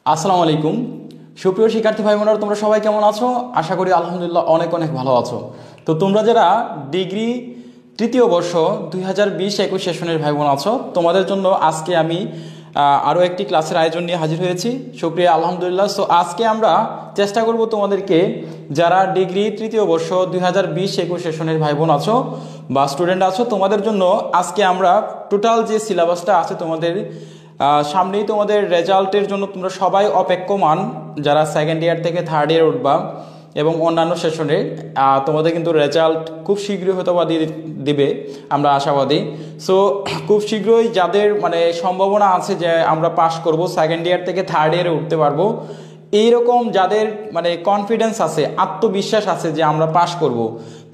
আসসালামু আলাইকুম। সুপ্রিয় শিক্ষার্থী ভাই বোনেরা, তোমরা সবাই কেমন আছো? আশা করি আলহামদুলিল্লাহ অনেক অনেক ভালো আছো। তো তোমরা যারা ডিগ্রি তৃতীয় বর্ষ 2020-21 সেশনের ভাই বোন আছো, তোমাদের জন্য আজকে আমি আরও একটি ক্লাসের আয়োজন নিয়ে হাজির হয়েছি। শুকরিয়া আলহামদুলিল্লাহ। সো আজকে আমরা চেষ্টা করব তোমাদেরকে, যারা ডিগ্রি তৃতীয় বর্ষ 2020-21 সেশনের ভাই বোন আছো বা স্টুডেন্ট আছো, তোমাদের জন্য আজকে আমরা টোটাল যে সিলেবাসটা আছে তোমাদের সামনেই, তোমাদের রেজাল্টের জন্য তোমরা সবাই অপেক্ষমান। যারা সেকেন্ড ইয়ার থেকে থার্ড ইয়ার উঠবা এবং অন্যান্য সেশনে তোমাদের কিন্তু রেজাল্ট খুব শীঘ্রই হয়তো বা দিবে, আমরা আশাবাদী। সো খুব শীঘ্রই যাদের সম্ভাবনা আছে যে আমরা পাস করব, সেকেন্ড ইয়ার থেকে থার্ড ইয়ারে উঠতে পারবো, এইরকম যাদের কনফিডেন্স আছে, আত্মবিশ্বাস আছে যে আমরা পাস করব,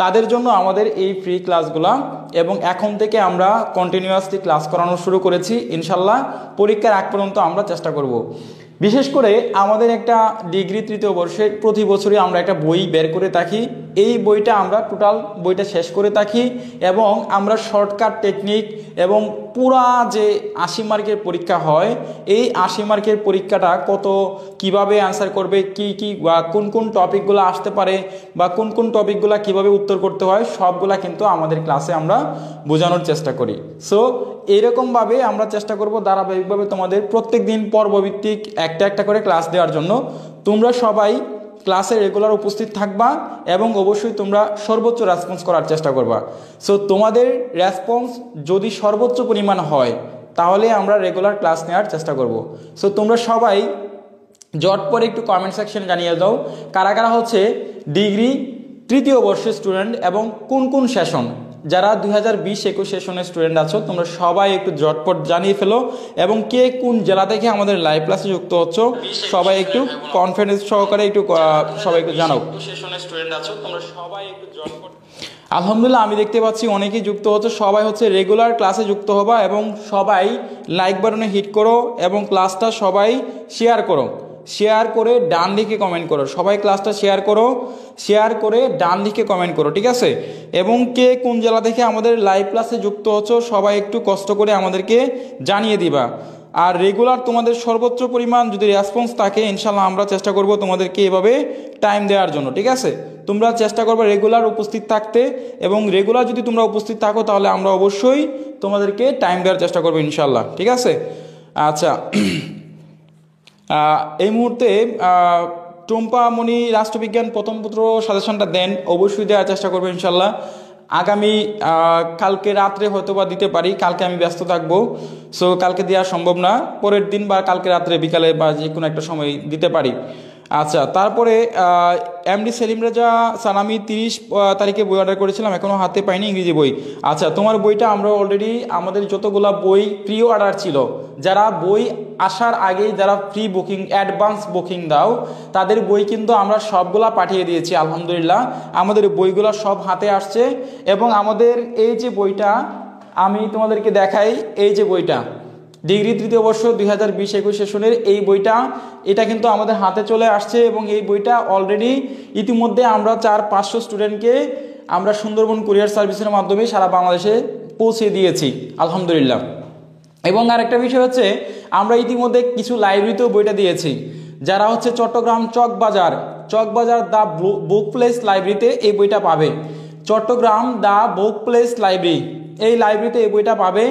তাদের জন্য আমাদের এই ফ্রি ক্লাসগুলো, এবং এখন থেকে আমরা কন্টিনিউয়াসলি ক্লাস করানো শুরু করেছি। ইনশাল্লাহ পরীক্ষার আগ পর্যন্ত আমরা চেষ্টা করব। বিশেষ করে আমাদের একটা ডিগ্রি তৃতীয় বর্ষে প্রতি বছরই আমরা একটা বই বের করে থাকি। এই বইটা আমরা টোটাল বইটা শেষ করে থাকি, এবং আমরা শর্টকাট টেকনিক এবং পুরা যে 80 মার্কের পরীক্ষা হয়, এই 80 মার্কের পরীক্ষাটা কিভাবে অ্যান্সার করবে, কি বা কোন কোন টপিকগুলো আসতে পারে, বা কোন কোন টপিকগুলো কিভাবে উত্তর করতে হয়, সবগুলা কিন্তু আমাদের ক্লাসে আমরা বোঝানোর চেষ্টা করি। সো এইরকমভাবে আমরা চেষ্টা করব ধারাবাহিকভাবে তোমাদের প্রত্যেক দিন পর্বভিত্তিক একটা একটা করে ক্লাস দেওয়ার জন্য। তোমরা সবাই ক্লাসে রেগুলার উপস্থিত থাকবা এবং অবশ্যই তোমরা সর্বোচ্চ রেসপন্স করার চেষ্টা করবা। সো তোমাদের রেসপন্স যদি সর্বোচ্চ পরিমাণ হয়, তাহলে আমরা রেগুলার ক্লাস নেওয়ার চেষ্টা করব। সো তোমরা সবাই জট পরে একটু কমেন্ট সেকশনে জানিয়ে দাও কারা কারা হচ্ছে ডিগ্রি তৃতীয় বর্ষের স্টুডেন্ট এবং কোন কোন সেশন। যারা 2020-21 সেশনের স্টুডেন্ট আছো, তোমরা সবাই একটু জটপট জানিয়ে ফেলো, এবং কে কোন জেলা থেকে আমাদের লাইভ ক্লাসে যুক্ত হচ্ছ সবাই একটু কনফিডেন্স সহকারে একটু সবাই একটু জানাও। সেশনের স্টুডেন্ট আছো, তোমরা সবাই একটু জটপট। আলহামদুলিল্লাহ, আমি দেখতে পাচ্ছি অনেকেই যুক্ত হচ্ছে। সবাই হচ্ছে রেগুলার ক্লাসে যুক্ত হবা, এবং সবাই লাইক বাটনে হিট করো এবং ক্লাসটা সবাই শেয়ার করো। শেয়ার করে ডান দিকে কমেন্ট করো, সবাই ক্লাসটা শেয়ার করো, শেয়ার করে ডান দিকে কমেন্ট করো, ঠিক আছে? এবং কে কোন জেলা থেকে আমাদের লাইভ ক্লাসে যুক্ত হচ্ছ সবাই একটু কষ্ট করে আমাদেরকে জানিয়ে দিবা। আর রেগুলার তোমাদের সর্বোচ্চ পরিমাণ যদি রেসপন্স থাকে, ইনশাল্লাহ আমরা চেষ্টা করব তোমাদেরকে এভাবে টাইম দেওয়ার জন্য, ঠিক আছে? তোমরা চেষ্টা করবে রেগুলার উপস্থিত থাকতে, এবং রেগুলার যদি তোমরা উপস্থিত থাকো তাহলে আমরা অবশ্যই তোমাদেরকে টাইম দেওয়ার চেষ্টা করবো ইনশাল্লাহ, ঠিক আছে? আচ্ছা, এই মুহূর্তে টুম্পা মণি রাষ্ট্রবিজ্ঞান প্রথম পত্র সাজেশনটা দেন, অবশ্যই দেওয়ার চেষ্টা করবো ইনশাল্লাহ। আগামী কালকে রাত্রে হয়তো বা দিতে পারি, কালকে আমি ব্যস্ত থাকবো। সো কালকে দেওয়া সম্ভব না, পরের দিন বা কালকে রাত্রে বিকালে বা যে কোনো একটা সময় দিতে পারি। আচ্ছা, তারপরে এমডি সেলিম রেজা স্যার, আমি 30 তারিখে বই অর্ডার করেছিলাম, এখনও হাতে পাইনি ইংরেজি বই। আচ্ছা, তোমার বইটা আমরা অলরেডি, আমাদের যতগুলা বই প্রি অর্ডার ছিল, যারা বই আসার আগেই যারা প্রি বুকিং অ্যাডভান্স বুকিং দাও, তাদের বই কিন্তু আমরা সবগুলা পাঠিয়ে দিয়েছি আলহামদুলিল্লাহ। আমাদের বইগুলো সব হাতে আসছে, এবং আমাদের এই যে বইটা আমি তোমাদেরকে দেখাই, এই যে বইটা ডিগ্রি তৃতীয় বর্ষ 2020-21 সেশনের এই বইটা, এটা কিন্তু আমাদের হাতে চলে আসছে, এবং এই বইটা অলরেডি ইতিমধ্যে আমরা 400-500 স্টুডেন্টকে আমরা সুন্দরবন কুরিয়ার সার্ভিসের মাধ্যমে সারা বাংলাদেশে পৌঁছে দিয়েছি আলহামদুলিল্লাহ। এবং আরেকটা বিষয় হচ্ছে, আমরা ইতিমধ্যে কিছু লাইব্রেরিতেও বইটা দিয়েছি। যারা হচ্ছে Chittagong Chawkbazar the book place লাইব্রেরিতে এই বইটা পাবে। Chittagong the book place library, এই লাইব্রেরিতে এই বইটা পাবে।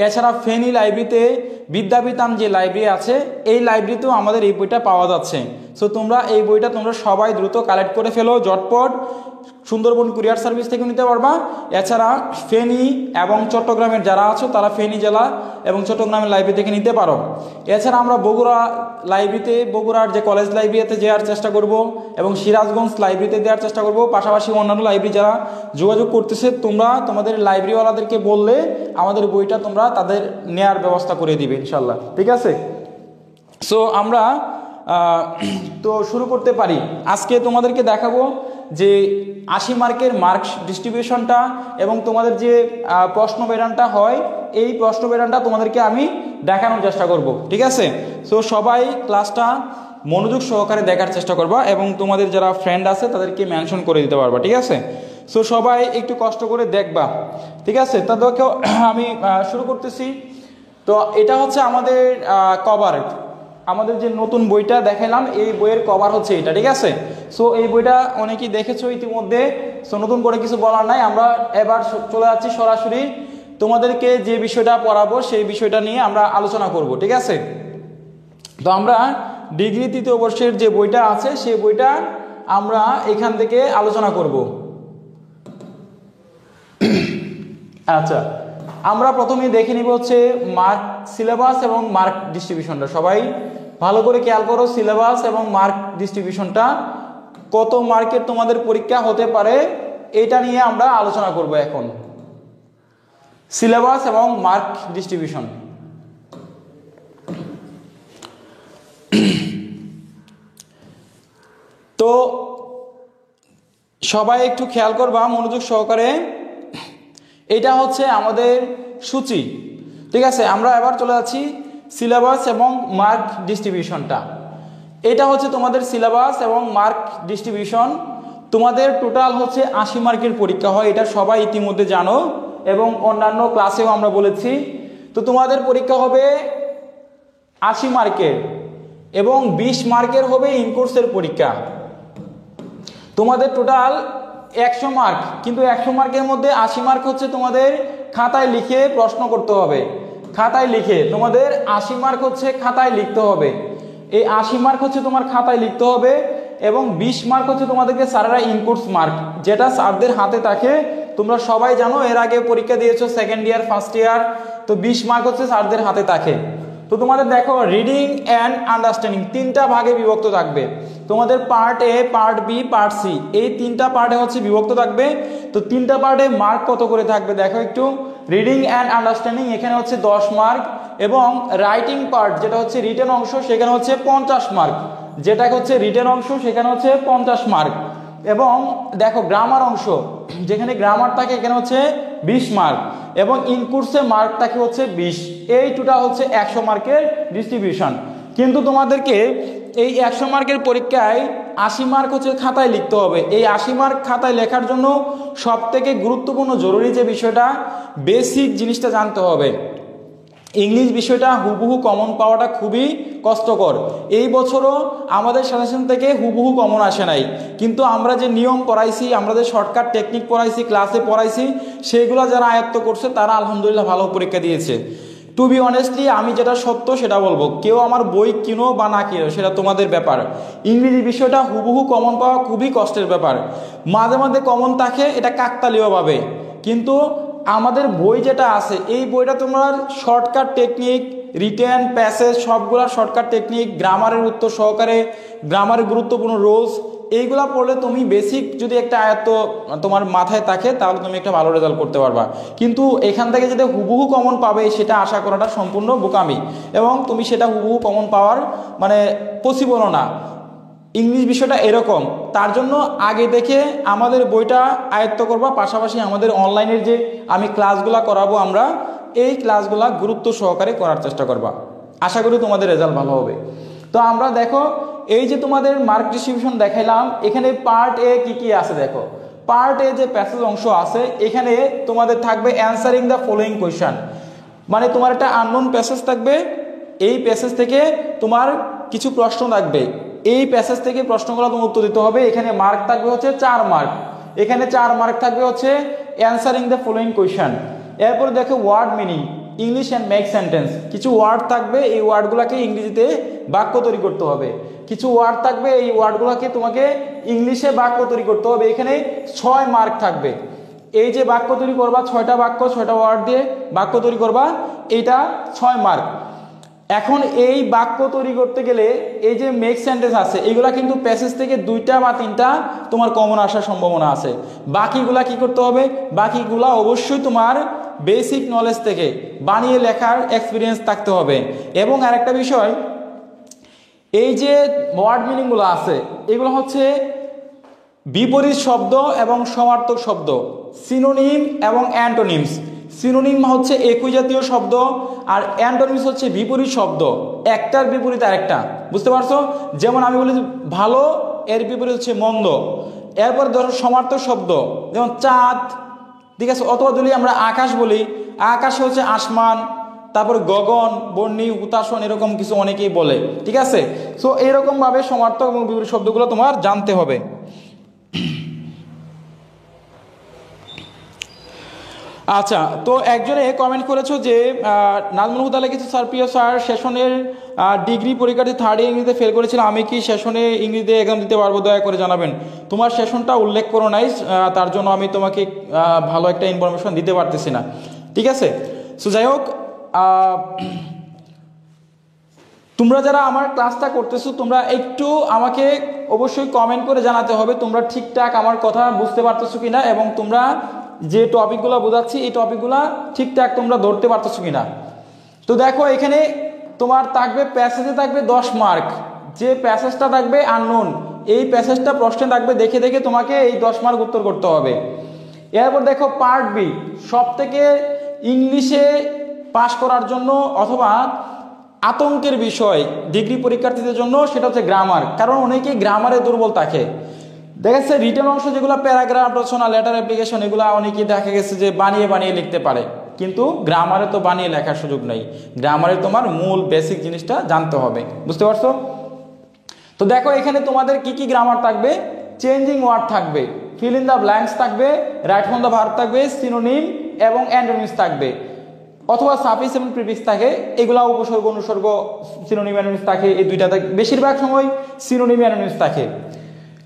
এছাড়া ফেনী লাইব্রেরিতে, বিদ্যাপীঠাম যে লাইব্রেরি আছে, এই লাইব্রেরিতেও আমাদের এই বইটা পাওয়া যাচ্ছে। সো তোমরা এই বইটা তোমরা সবাই দ্রুত কালেক্ট করে ফেলো জটপট। সুন্দরবন কুরিয়ার সার্ভিস থেকে নিতে পারবা। এছাড়া ফেনী এবং চট্টগ্রামের যারা আছো, তারা ফেনী জেলা এবং চট্টগ্রামের লাইব্রেরি থেকে নিতে পারো। এছাড়া আমরা বগুড়া লাইব্রেরিতে, বগুড়ার যে কলেজ লাইব্রেরিতে দেওয়ার চেষ্টা করব, এবং সিরাজগঞ্জ লাইব্রেরিতে দেওয়ার চেষ্টা করব। পাশাপাশি অন্যান্য লাইব্রেরি যারা যোগাযোগ করতেছে, তোমরা তোমাদের লাইব্রেরিওয়ালাদেরকে বললে আমাদের বইটা তোমরা তাদের নেয়ার ব্যবস্থা করে দিবে ইনশাল্লাহ, ঠিক আছে? সো আমরা তো শুরু করতে পারি। আজকে তোমাদেরকে দেখাবো যে 80 মার্কের মার্কস ডিস্ট্রিবিউশনটা, এবং তোমাদের যে প্রশ্ন প্যাটার্নটা হয়, এই প্রশ্ন প্যাটার্নটা তোমাদেরকে আমি দেখানোর চেষ্টা করব, ঠিক আছে? সো সবাই ক্লাসটা মনোযোগ সহকারে দেখার চেষ্টা করবা, এবং তোমাদের যারা ফ্রেন্ড আছে তাদেরকে মেনশন করে দিতে পারবা, ঠিক আছে? সো সবাই একটু কষ্ট করে দেখবা, ঠিক আছে? তাদেরকেও আমি শুরু করতেছি। তো এটা হচ্ছে আমাদের কভার, আমাদের যে নতুন বইটা দেখালাম এই বইয়ের কভার হচ্ছে এটা, ঠিক আছে। সো এই বইটা অনেকেই দেখেছো ইতিমধ্যে, সো নতুন করে কিছু বলার নাই। আমরা এবার চলে যাচ্ছি সরাসরি তোমাদেরকে যে বিষয়টা পড়াবো সেই বিষয়টা নিয়ে আমরা আলোচনা করব, ঠিক আছে। তো আমরা ডিগ্রি তৃতীয় বর্ষের যে বইটা আছে সেই বইটা আমরা এখান থেকে আলোচনা করব। আচ্ছা, আমরা প্রথমেই দেখে নিব হচ্ছে মার্ক সিলেবাস এবং মার্ক ডিস্ট্রিবিউশনটা। সবাই ভালো করে খেয়াল করো, সিলেবাস এবং মার্ক ডিস্ট্রিবিউশনটা কত মার্কের তোমাদের পরীক্ষা হতে পারে এটা নিয়ে আমরা আলোচনা করব এখন। সিলেবাস এবং মার্ক ডিস্ট্রিবিউশন। তো সবাই একটু খেয়াল করবা মনোযোগ সহকারে, এটা হচ্ছে আমাদের সূচি, ঠিক আছে। আমরা এবার চলে যাচ্ছি সিলেবাস এবং মার্ক ডিস্ট্রিবিউশনটা। এটা হচ্ছে তোমাদের সিলেবাস এবং মার্ক ডিস্ট্রিবিউশন। তোমাদের টোটাল হচ্ছে 80 মার্কের পরীক্ষা হয়, এটা সবাই ইতিমধ্যে জানো এবং অন্যান্য ক্লাসেও আমরা বলেছি। তো তোমাদের পরীক্ষা হবে 80 মার্কের এবং 20 মার্কের হবে ইনকোর্সের পরীক্ষা। তোমাদের টোটাল 100 মার্ক, কিন্তু 100 মার্কের মধ্যে 80 মার্ক হচ্ছে তোমাদের খাতায় লিখে প্রশ্ন করতে হবে। খাতায় লিখে তোমাদের 80 মার্ক হচ্ছে খাতায় লিখতে হবে। এই 80 মার্ক হচ্ছে তোমার খাতায় লিখতে হবে এবং 20 মার্ক হচ্ছে তোমাদেরকে স্যারেরা ইনপুটস মার্ক, যেটা স্যারদের হাতে থাকে। তোমরা সবাই জানো, এর আগে পরীক্ষা দিয়েছো সেকেন্ড ইয়ার ফার্স্ট ইয়ার, তো 20 মার্ক হচ্ছে স্যারদের হাতে থাকে। তো তোমাদের দেখো রিডিং অ্যান্ড আন্ডারস্ট্যান্ডিং 3টা ভাগে বিভক্ত থাকবে। তোমাদের part A, part B, part C, এই 3টা পার্টে হচ্ছে বিভক্ত থাকবে। তো 3টা পার্টে মার্ক কত করে থাকবে দেখো একটু। রিডিং অ্যান্ড আন্ডারস্ট্যান্ডিং এখানে হচ্ছে 10 মার্ক এবং রাইটিং পার্ট যেটা হচ্ছে রিটেন অংশ সেখানে হচ্ছে 50 মার্ক, যেটা হচ্ছে রিটেন অংশ সেখানে হচ্ছে 50 মার্ক। এবং দেখো গ্রামার অংশ, যেখানে গ্রামার থাকে এখানে হচ্ছে 20 মার্ক এবং ইনকোর্সে মার্ক থাকে হচ্ছে 20। এই টোটাল হচ্ছে 100 মার্কের ডিস্ট্রিবিউশন। কিন্তু তোমাদেরকে এই 100 মার্কের পরীক্ষায় 80 মার্ক হচ্ছে খাতায় লিখতে হবে। এই 80 মার্ক খাতায় লেখার জন্য সব থেকে গুরুত্বপূর্ণ জরুরি যে বিষয়টা, বেসিক জিনিসটা জানতে হবে। ইংলিশ বিষয়টা হুবহু কমন পাওয়াটা খুবই কষ্টকর। এই বছরও আমাদের সাজেশন থেকে হুবহু কমন আসে নাই, কিন্তু আমরা যে নিয়ম পড়াইছি, আমরা যে শর্টকাট টেকনিক পড়াইছি, ক্লাসে পড়াইছি, সেইগুলো যারা আয়ত্ত করছে তারা আলহামদুলিল্লাহ ভালো পরীক্ষা দিয়েছে। টু বি অনেস্টলি আমি যেটা সত্য সেটা বলবো, কেউ আমার বই কিনো বা না কিনো সেটা তোমাদের ব্যাপার। ইংরেজি বিষয়টা হুবহু কমন পাওয়া খুবই কষ্টের ব্যাপার। মাঝে মাঝে কমন থাকে, এটা কাকতালীয়ভাবে, কিন্তু আমাদের বই যেটা আছে এই বইটা তোমার শর্টকাট টেকনিক, রিটেন, প্যাসেজ সবগুলা শর্টকাট টেকনিক, গ্রামারের উত্তর সহকারে, গ্রামারের গুরুত্বপূর্ণ রোজ, এইগুলা পড়লে তুমি বেসিক যদি একটা আয়ত্ত তোমার মাথায় থাকে তাহলে তুমি একটা ভালো রেজাল্ট করতে পারবা। কিন্তু এখান থেকে যেটা হুবহু কমন পাবে সেটা আশা করাটা সম্পূর্ণ বোকামি এবং তুমি সেটা হুবহু কমন পাওয়ার মানে পসিবলও না। ইংলিশ বিষয়টা এরকম, তার জন্য আগে দেখে আমাদের বইটা আয়ত্ত করবা, পাশাপাশি আমাদের অনলাইনের যে আমি ক্লাসগুলো করাবো আমরা এই ক্লাসগুলা গুরুত্ব সহকারে করার চেষ্টা করবা। আশা করি তোমাদের রেজাল্ট ভালো হবে। তো আমরা দেখো এই যে তোমাদের মার্ক ডিস্ট্রিবিউশন দেখাইলাম, এখানে পার্ট এ কি কি আছে দেখো। পার্ট এ যে প্যাসেজ অংশ আছে এখানে তোমাদের থাকবে অ্যান্সারিং দ্য ফলোয়িং কোয়েশ্চন, মানে তোমার একটা আননোন প্যাসেজ থাকবে, এই প্যাসেজ থেকে তোমার কিছু প্রশ্ন থাকবে, এই প্যাসেজ থেকে প্রশ্নগুলো তোমার উত্তর দিতে হবে। এখানে মার্ক থাকবে হচ্ছে 4 মার্ক, এখানে 4 মার্ক থাকবে হচ্ছে অ্যান্সারিং দ্য ফলোয়িং কোয়েশ্চন। এরপর দেখো word meaning, English and make sentence, কিছু ওয়ার্ড থাকবে, এই ওয়ার্ডগুলোকে ইংরেজিতে বাক্য তৈরি করতে হবে। কিছু ওয়ার্ড থাকবে, এই ওয়ার্ডগুলোকে তোমাকে ইংলিশে বাক্য তৈরি করতে হবে। এখানে 6 মার্ক থাকবে। এই যে বাক্য তৈরি করবা 6টা বাক্য, 6টা ওয়ার্ড দিয়ে বাক্য তৈরি করবা, এইটা 6 মার্ক। এখন এই বাক্য তৈরি করতে গেলে এই যে মেক সেন্টেন্স আছে এইগুলা কিন্তু প্যাসেজ থেকে 2টা বা 3টা তোমার কমন আসার সম্ভাবনা আছে। বাকিগুলা কি করতে হবে, বাকিগুলা অবশ্যই তোমার বেসিক নলেজ থেকে বানিয়ে লেখার এক্সপিরিয়েন্স থাকতে হবে। এবং আরেকটা বিষয়, এই যে ওয়ার্ড মিনিংগুলো আছে এগুলো হচ্ছে বিপরীত শব্দ এবং সমার্থক শব্দ, সিনোনিম এবং অ্যান্টোনিমস। সিনোনিম হচ্ছে একই জাতীয় শব্দ আর অ্যান্টোনিমস হচ্ছে বিপরীত শব্দ, একটার বিপরীত আরেকটা, বুঝতে পারছো? যেমন আমি বলি ভালো, এর বিপরীত হচ্ছে মন্দ। এরপর ধরো সমার্থক শব্দ যেমন চাঁদ, ঠিক আছে, অথবা যদি আমরা আকাশ বলি, আকাশ হচ্ছে আসমান, তারপর গগন, বর্ণী, হুতাশন এরকম কিছু অনেকেই বলে, ঠিক আছে। সো এইরকমভাবে সমার্থক এবং বিপরীত শব্দগুলো তোমার জানতে হবে। আচ্ছা, তো একজনে কমেন্ট করেছো যে নাজমুল হুদা লিখেছে, স্যার প্রিয় স্যার, সেশনের ডিগ্রি পরীক্ষার্থী থার্ড ইয়ার ইংরেজিতে ফেল করেছিল, আমি কি সেশনে ইংরেজিতে এক্সাম দিতে পারবো? দয়া করে জানাবেন। তোমার সেশনটা উল্লেখ করো নাই, তার জন্য আমি তোমাকে ভালো একটা ইনফরমেশন দিতে পারতেছি না, ঠিক আছে। সো যাই হোক, তোমরা যারা আমার ক্লাসটা করতেছো তোমরা একটু আমাকে অবশ্যই কমেন্ট করে জানাতে হবে তোমরা ঠিকঠাক আমার কথা বুঝতে পারতেছো কিনা, এবং তোমরা যে টপিকগুলো বোঝাচ্ছি এই টপিকগুলো ঠিকঠাক তোমরা ধরতে পারতেছো কিনা। তো দেখো, এখানে তোমার থাকবে প্যাসেজে থাকবে 10 মার্ক, যে প্যাসেজটা থাকবে আননোন, এই প্যাসেজটা প্রশ্নে থাকবে, দেখে দেখে তোমাকে এই 10 মার্ক উত্তর করতে হবে। এরপর দেখো পার্ট বি, সব থেকে ইংলিশে পাস করার জন্য অথবা আতঙ্কের বিষয় ডিগ্রি পরীক্ষার্থীদের জন্য সেটা হচ্ছে গ্রামার, কারণ অনেকেই গ্রামারে দুর্বল থাকে। দেখা যাচ্ছে রিটেন অংশ যেগুলো প্যারাগ্রাফ রচনা, লেটার অ্যাপ্লিকেশন, এগুলো অনেকেই দেখা গেছে যে বানিয়ে বানিয়ে লিখতে পারে, কিন্তু গ্রামারে তো বানিয়ে লেখার সুযোগ নেই। গ্রামারে তোমার মূল বেসিক জিনিসটা জানতে হবে, বুঝতে পারছো? তো দেখো, এখানে তোমাদের কি কি গ্রামার থাকবে, চেঞ্জিং ওয়ার্ড থাকবে, ফিল ইন দ্য ব্ল্যাঙ্কস থাকবে, রাইট ফ্রম দ্য ভার্ব থাকবে, সিনোনিম এবং অ্যান্টোনিমস থাকবে, অথবা সাফিক্স এবং প্রিফিক্স থাকে, এগুলা উপসর্গ অনুসর্গ সিনোনিম অ্যান্টোনিমস থাকে, এই দুইটা থাকে, বেশিরভাগ সময় সিনোনিম অ্যান্টোনিমস থাকে।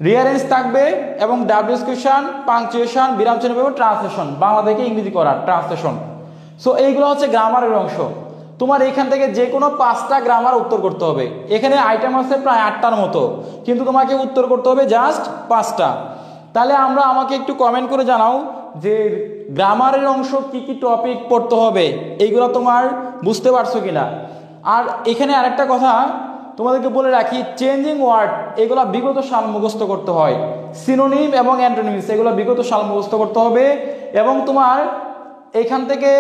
রিয়ারেঞ্জ থাকবে এবং ডাব্লিউএস কোয়েশ্চন, পাংচুয়েশন, বিরাম চিহ্ন এবং ট্রান্সলেশন, বাংলা থেকে ইংরেজি করার ট্রান্সলেশন। সো এইগুলো হচ্ছে গ্রামারের অংশ। তোমার এখান থেকে যে কোনো 5টা গ্রামার উত্তর করতে হবে। এখানে আইটেম আছে প্রায় 8টার মতো, কিন্তু তোমাকে উত্তর করতে হবে জাস্ট 5টা। তাহলে আমাকে একটু কমেন্ট করে জানাও যে গ্রামারের অংশ কি কি টপিক পড়তে হবে, এইগুলো তোমার বুঝতে পারছো কিনা। আর এখানে আরেকটা কথা তোমাদেরকে বলে রাখি, চেঞ্জিং ওয়ার্ড এগুলো বিগত সাল মুখস্থ করতে হয়, সিনোনিম এবং অ্যান্টোনিমস এগুলো বিগত সাল মুখস্থ করতে হবে, এবং তোমার এখান থেকে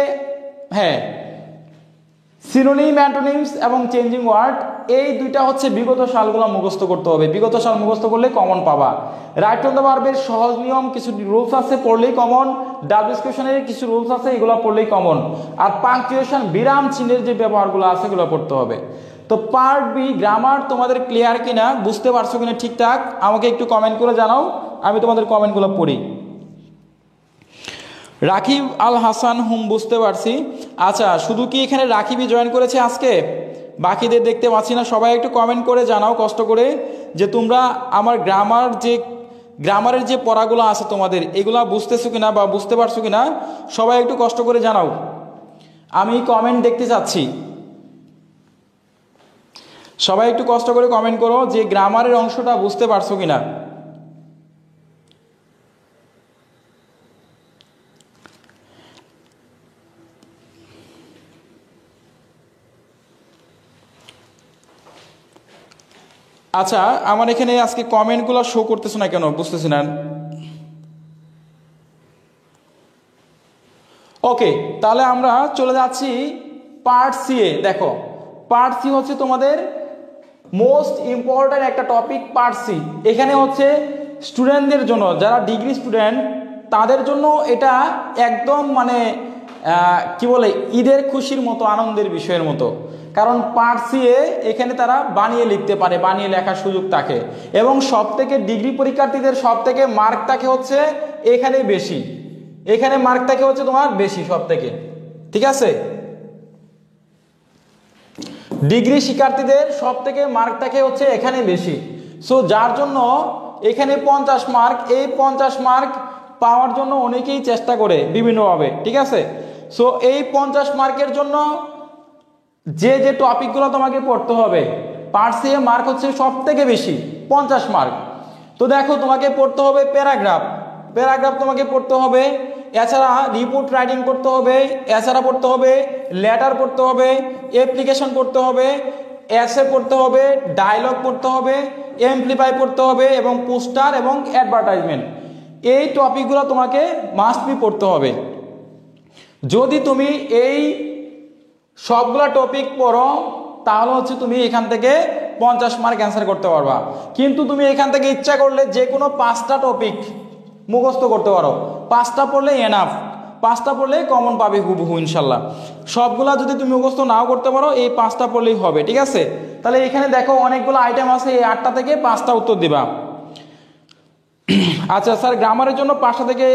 সিনোনিম, অ্যান্টোনিমস এবং চেঞ্জিং ওয়ার্ড এই দুইটা হচ্ছে বিগত সালগুলো মুখস্থ করতে হবে। বিগত সাল মুখস্থ করলে কমন পাবা। রাইট ফ্রম দ্য ভার্বের সহজ নিয়ম কিছু রুলস আছে, পড়লেই কমন। ডাব্লিউএস কোয়েশ্চনের কিছু রুলস আছে, এগুলো পড়লেই কমন। আর পাংচুয়েশন, বিরাম চিহ্নের যে ব্যবহারগুলো আছে এগুলো পড়তে হবে। তো পার্ট বি গ্রামার তোমাদের ক্লিয়ার কিনা, বুঝতে পারছো কিনা ঠিকঠাক, আমাকে একটু কমেন্ট করে জানাও, আমি তোমাদের কমেন্টগুলো পড়ি। রাকিব আল হাসান হুম, বুঝতে পারছি। আচ্ছা, শুধু কি এখানে রাকিবই জয়েন করেছে আজকে? বাকিদের দেখতে পাচ্ছি না। সবাই একটু কমেন্ট করে জানাও কষ্ট করে যে তোমরা আমার গ্রামারের যে পড়াগুলো আছে তোমাদের এগুলা বুঝতেছো কিনা বা বুঝতে পারছো কিনা, সবাই একটু কষ্ট করে জানাও, আমি কমেন্ট দেখতে চাচ্ছি। সবাই একটু কষ্ট করে কমেন্ট করো যে গ্রামারের অংশটা বুঝতে পারছো কিনা। আচ্ছা, আমার এখানে আজকে কমেন্টগুলো শো করতেছে না কেন, বুঝতেছি না। ওকে, তাহলে আমরা চলে যাচ্ছি পার্ট সি এ। দেখো, পার্ট সি হচ্ছে তোমাদের মোস্ট ইম্পর্ট্যান্ট একটা টপিক। পার্ট সি এখানে হচ্ছে স্টুডেন্টদের জন্য, যারা ডিগ্রি স্টুডেন্ট তাদের জন্য এটা একদম মানে কি বলে, ঈদের খুশির মতো, আনন্দের বিষয়ের মতো। কারণ পার্ট সি এ এখানে তারা বানিয়ে লিখতে পারে, বানিয়ে লেখার সুযোগ থাকে, এবং সব থেকে ডিগ্রি পরীক্ষার্থীদের সব থেকে মার্ক থাকে হচ্ছে এখানে বেশি, এখানে মার্ক থাকে হচ্ছে তোমার বেশি সব থেকে, ঠিক আছে। ডিগ্রি শিক্ষার্থীদের সব থেকে মার্ক থাকে হচ্ছে এখানে বেশি। সো যার জন্য এখানে 50 মার্ক, এই 50 মার্ক পাওয়ার জন্য অনেকেই চেষ্টা করে বিভিন্নভাবে, ঠিক আছে। সো এই 50 মার্কের জন্য যে যে টপিকগুলো তোমাকে পড়তে হবে, পার্ট সি এ মার্ক হচ্ছে সব থেকে বেশি 50 মার্ক। তো দেখো, তোমাকে পড়তে হবে প্যারাগ্রাফ তোমাকে পড়তে হবে, এছাড়া রিপোর্ট রাইটিং করতে হবে, এছাড়া পড়তে হবে লেটার পড়তে হবে, অ্যাপ্লিকেশন পড়তে হবে, এসে পড়তে হবে, ডায়লগ পড়তে হবে, এমপ্লিফাই পড়তে হবে, এবং পোস্টার এবং অ্যাডভার্টাইজমেন্ট। এই টপিকগুলো তোমাকে মাস্ট বি পড়তে হবে। যদি তুমি এই সবগুলা টপিক পড়ো তাহলে হচ্ছে তুমি এখান থেকে 50 মার্ক অ্যান্সার করতে পারবা। কিন্তু তুমি এখান থেকে ইচ্ছা করলে যে কোনো 5টা টপিক মুখস্থ করতে পারো, 5টা পড়লে এনাফ। 5টা পড়লেই কমন পাবে হুবহু ইনশাল্লাহ। সবগুলা যদি তুমি মুখস্থ নাও করতে পারো এই 5টা পড়লেই হবে, ঠিক আছে। তাহলে এখানে দেখো অনেকগুলো আইটেম আছে, এই 8টা থেকে 5টা উত্তর দিবা। আচ্ছা স্যার গ্রামারের জন্য 5টা থেকে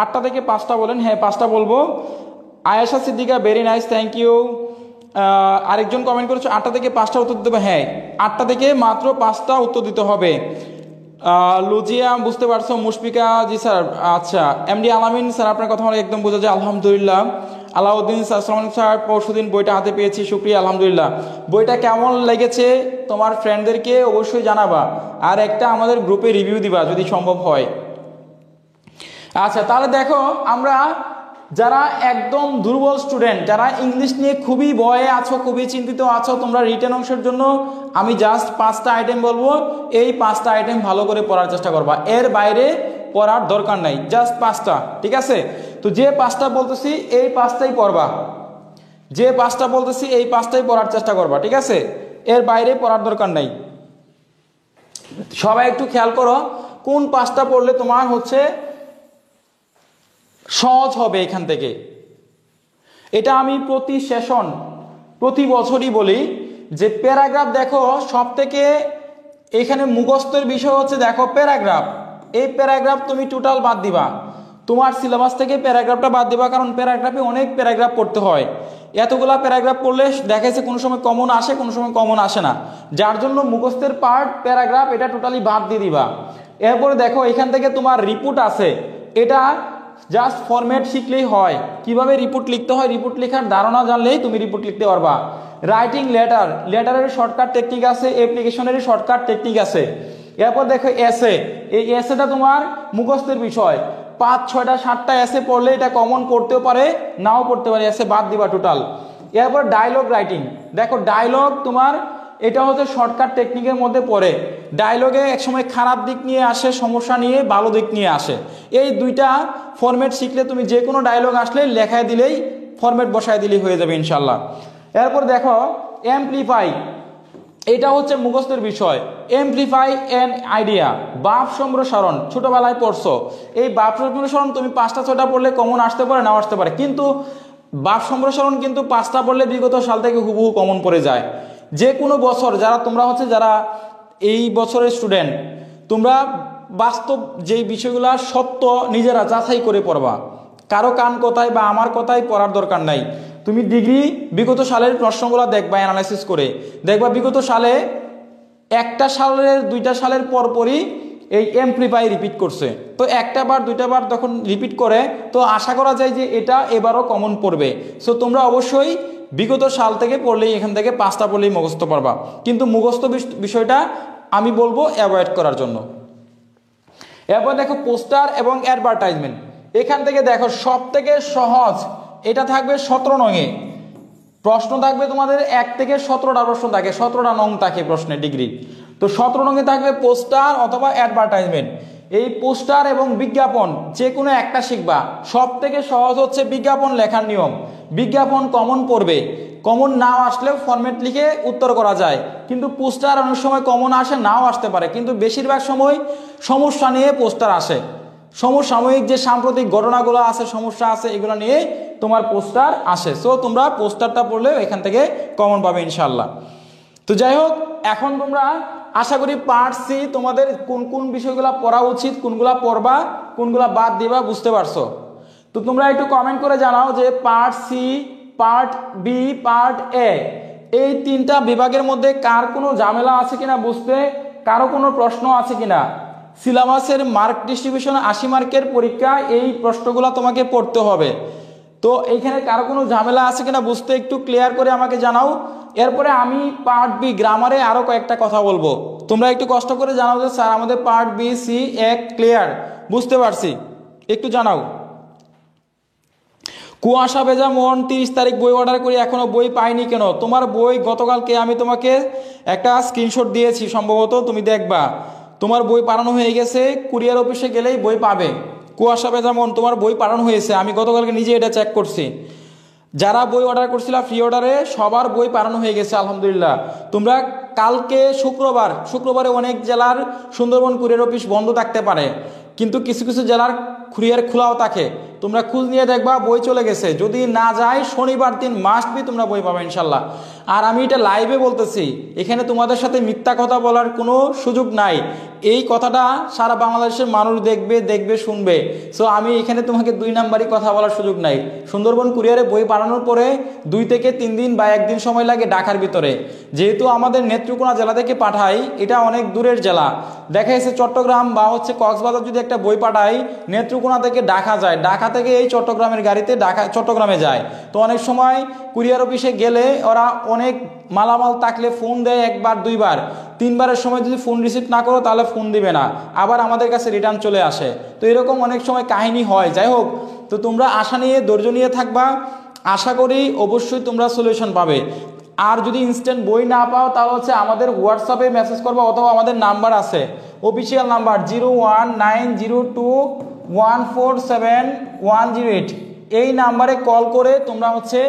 8টা থেকে 5টা বলেন। হ্যাঁ 5টা বলবো। Ayesha Siddika very nice, thank you. আরেকজন কমেন্ট করেছো 8টা থেকে 5টা উত্তর দিতে হবে। হ্যাঁ 8টা থেকে মাত্র 5টা উত্তর দিতে হবে। লুজিয়া বুঝতে পারছো, মুশফিকা জি স্যার। আচ্ছা এমডি আলামিন স্যার আপনার কথা আমার একদম বোঝা যায়, আলহামদুলিল্লাহ। আলাউদ্দিন স্যার আসসালামু আলাইকুম স্যার, পরশুদিন বইটা হাতে পেয়েছি, শুকরিয়া, আলহামদুলিল্লাহ। বইটা কেমন লেগেছে তোমার ফ্রেন্ডদেরকে অবশ্যই জানাবা, আর একটা আমাদের গ্রুপে রিভিউ দিবা যদি সম্ভব হয়। আচ্ছা তাহলে দেখো আমরা যারা একদম দুর্বল স্টুডেন্ট, যারা ইংলিশ নিয়ে খুবই ভয়ে আছো, খুবই চিন্তিত আছো, তোমরা রিটেন অংশের জন্য আমি জাস্ট 5টা আইটেম বলবো, এই 5টা আইটেম ভালো করে পড়ার চেষ্টা করবা, এর বাইরে পড়ার দরকার নাই, জাস্ট 5টা, ঠিক আছে। তো যে 5টা বলতেছি এই 5টাই পড়বা, যে 5টা বলতেছি এই 5টাই পড়ার চেষ্টা করবা, ঠিক আছে, এর বাইরে পড়ার দরকার নাই। সবাই একটু খেয়াল করো কোন 5টা পড়লে তোমার হচ্ছে সহজ হবে এখান থেকে। এটা আমি প্রতি সেশন প্রতি বছরই বলি যে প্যারাগ্রাফ দেখো সব থেকে এখানে মুখস্থের বিষয় হচ্ছে দেখো প্যারাগ্রাফ, এই প্যারাগ্রাফ তুমি টোটাল বাদ দিবা, তোমার সিলেবাস থেকে প্যারাগ্রাফটা বাদ দিবা, কারণ প্যারাগ্রাফে অনেক প্যারাগ্রাফ পড়তে হয়, এতগুলা প্যারাগ্রাফ পড়লে দেখা যাচ্ছে কোনো সময় কমন আসে কোনো সময় কমন আসে না, যার জন্য মুখস্থের পার্ট প্যারাগ্রাফ এটা টোটালি বাদ দিয়ে দিবা। এরপরে দেখো এখান থেকে তোমার রিপোর্ট আছে, এটা জাস্ট ফরম্যাট শিখলেই হয়, কিভাবে রিপোর্ট লিখতে হয় রিপোর্ট লেখার ধারণা জানলেই তুমি রিপোর্ট লিখতে পারবা। রাইটিং লেটার, লেটারের শর্টকাট টেকনিক আছে, অ্যাপ্লিকেশনের শর্টকাট টেকনিক আছে। এরপর দেখো এসে, এই এসেটা তোমার মুখস্থের বিষয়, 5, 6টা 7টা এসে পড়লে এটা কমন পড়তেও পারে নাও পড়তে পারে, এসে বাদ দিবা টোটাল। এরপর ডায়লগ রাইটিং, দেখো ডায়লগ তোমার এটা হচ্ছে শর্টকাট টেকনিকের মধ্যে পড়ে, ডায়লগে একসময় খারাপ দিক নিয়ে আসে, সমস্যা নিয়ে ভালো দিক নিয়ে আসে, এই দুইটা ফরম্যাট শিখলে তুমি যে কোনো ডায়লগ আসলে লেখায় দিলেই ফরম্যাট বসায় দিলেই হয়ে যাবে ইনশাল্লাহ। এরপর দেখো অ্যাম্পলিফাই, এটা হচ্ছে মুখস্থের বিষয়, এমপ্লিফাই অ্যান আইডিয়া, বাপ সম্প্রসারণ ছোটবেলায় পড়ছো, এই বাপ সম্প্রসারণ তুমি 5টা 6টা পড়লে কমন আসতে পারে নাও আসতে পারে, কিন্তু বাপ সম্প্রসারণ কিন্তু 5টা পড়লে বিগত সাল থেকে হুবহু কমন পড়ে যায়। যে কোনো বছর যারা তোমরা হচ্ছে যারা এই বছরের স্টুডেন্ট, তোমরা বাস্তব যেই বিষয়গুলো সত্য নিজেরা যাচাই করে পড়বা, কারো কান কথায় বা আমার কথায় পড়ার দরকার নাই। তুমি ডিগ্রি বিগত সালের প্রশ্নগুলো দেখবা, অ্যানালাইসিস করে দেখবা বিগত সালে একটা সালের 2টা সালের পরপরই এই এমপ্লিফাই রিপিট করছে, তো একটা বার 2টা বার যখন রিপিট করে তো আশা করা যায় যে এটা এবারও কমন পড়বে। সো তোমরা অবশ্যই বিগত সাল থেকে পড়লেই এখান থেকে 5টা পড়লেই মুখস্থ পারবা, কিন্তু মুখস্থ বিষয়টা আমি বলবো অ্যাভয়েড করার জন্য। এরপর দেখো পোস্টার এবং অ্যাডভার্টাইজমেন্ট, এখান থেকে দেখো সব থেকে সহজ এটা থাকবে 17 নংয়ে, প্রশ্ন থাকবে তোমাদের 1 থেকে 17টা প্রশ্ন থাকে, 17টা নং থাকে প্রশ্নের ডিগ্রি, তো 17 নংয়ে থাকবে পোস্টার অথবা অ্যাডভার্টাইজমেন্ট। এই পোস্টার এবং বিজ্ঞাপন যে কোনো একটা শিখবা, সব থেকে সহজ হচ্ছে বিজ্ঞাপন লেখার নিয়ম, বিজ্ঞাপন কমন পড়বে, কমন নাও আসলেও ফরম্যাট লিখে উত্তর করা যায়, কিন্তু পোস্টার অনেক সময় কমন আসে নাও আসতে পারে, কিন্তু বেশিরভাগ সময় সমস্যা নিয়ে পোস্টার আসে, সমসাময়িক যে সাম্প্রতিক ঘটনাগুলো আছে সমস্যা আছে এগুলো নিয়ে তোমার পোস্টার আসে। সো তোমরা পোস্টারটা পড়লেও এখান থেকে কমন পাবে ইনশাল্লাহ। তো যাই হোক এখন তোমরা আশা করি পার্ট সি তোমাদের কোন কোন বিষয়গুলো পড়া উচিত, কোনগুলা পড়বা কোনগুলা বাদ দিবা বুঝতে পারছো। তো তোমরা একটু কমেন্ট করে জানাও যে part C, part B, part A এই 3টা বিভাগের মধ্যে কার কোনো ঝামেলা আছে কিনা বুঝতে, কারো কোনো প্রশ্ন আছে কিনা। সিলেবাসের মার্ক ডিস্ট্রিবিউশন 80 মার্কের পরীক্ষা, এই প্রশ্নগুলো তোমাকে পড়তে হবে, তো এইখানে কারো কোনো ঝামেলা আছে কিনা বুঝতে একটু ক্লিয়ার করে আমাকে জানাও। এরপরে আমি পার্ট বি গ্রামারে আরও কয়েকটা কথা বলবো, তোমরা একটু কষ্ট করে জানাও যে স্যার আমাদের পার্ট বি সি এক ক্লিয়ার বুঝতে পারছি, একটু জানাও। কুয়াশা ভেজা মন 30 তারিখ বই অর্ডার করি এখনো বই পাইনি কেন? তোমার বই গতকালকে আমি তোমাকে একটা স্ক্রিনশট দিয়েছি, সম্ভবত তুমি দেখবা, তোমার বই পাঠানো হয়ে গেছে, কুরিয়ার অফিসে গেলেই বই পাবে। কুয়াশা ভেজা মন তোমার বই পাঠানো হয়েছে, আমি গতকালকে নিজে এটা চেক করছি, যারা বই অর্ডার করছিল ফ্রি অর্ডারে সবার বই পাঠানো হয়ে গেছে আলহামদুলিল্লাহ। তোমরা কালকে শুক্রবারে অনেক জেলার সুন্দরবন কুরিয়ার অফিস বন্ধ থাকতে পারে, কিন্তু কিছু কিছু জেলার কুরিয়ার খোলাও থাকে, তোমরা খোঁজ নিয়ে দেখবা বই চলে গেছে। যদি না যায় শনিবার দিন মাস্ট বি তোমরা বই পাবে ইনশাল্লাহ। আর আমি এটা লাইভে বলতেছি, এখানে তোমাদের সাথে মিথ্যা কথা বলার কোনো সুযোগ নাই। এই কথাটা সারা বাংলাদেশের মানুষ দেখবে শুনবে। সো আমি এখানে তোমাকে 2 নাম্বারই কথা বলার সুযোগ নাই। সুন্দরবন কুরিয়ারে বই পাঠানোর পরে 2 থেকে 3 দিন বা 1 দিন সময় লাগে ঢাকার ভিতরে। যেহেতু আমাদের নেত্রকোনা জেলা থেকে পাঠাই, এটা অনেক দূরের জেলা। দেখা যাচ্ছে চট্টগ্রাম বা হচ্ছে কক্সবাজার যদি একটা বই পাঠাই, নেত্রকোনা থেকে ঢাকা যায়, ঢাকা থেকে এই চট্টগ্রামের গাড়িতে চট্টগ্রামে যায়। তো অনেক সময় কুরিয়ার অফিসে গেলে ওরা অনেক মালামাল থাকলে ফোন দেয় 1 বার 2 বার, 3 বারের সময় যদি ফোন রিসিভ না করো তাহলে ফোন দিবে না, আবার আমাদের কাছে রিটার্ন চলে আসে। তো এরকম অনেক সময় কাহিনী হয়। যাই হোক, তো তোমরা আশা নিয়ে ধৈর্য নিয়ে থাকবা, আশা করি অবশ্যই তোমরা সলিউশন পাবে। আর যদি ইনস্ট্যান্ট বই না পাও তাহলে হচ্ছে আমাদের হোয়াটসঅ্যাপে মেসেজ করবা, অথবা আমাদের নাম্বার আছে অফিসিয়াল নাম্বার 01902147108, এই নাম্বারে কল করে তোমরা হচ্ছে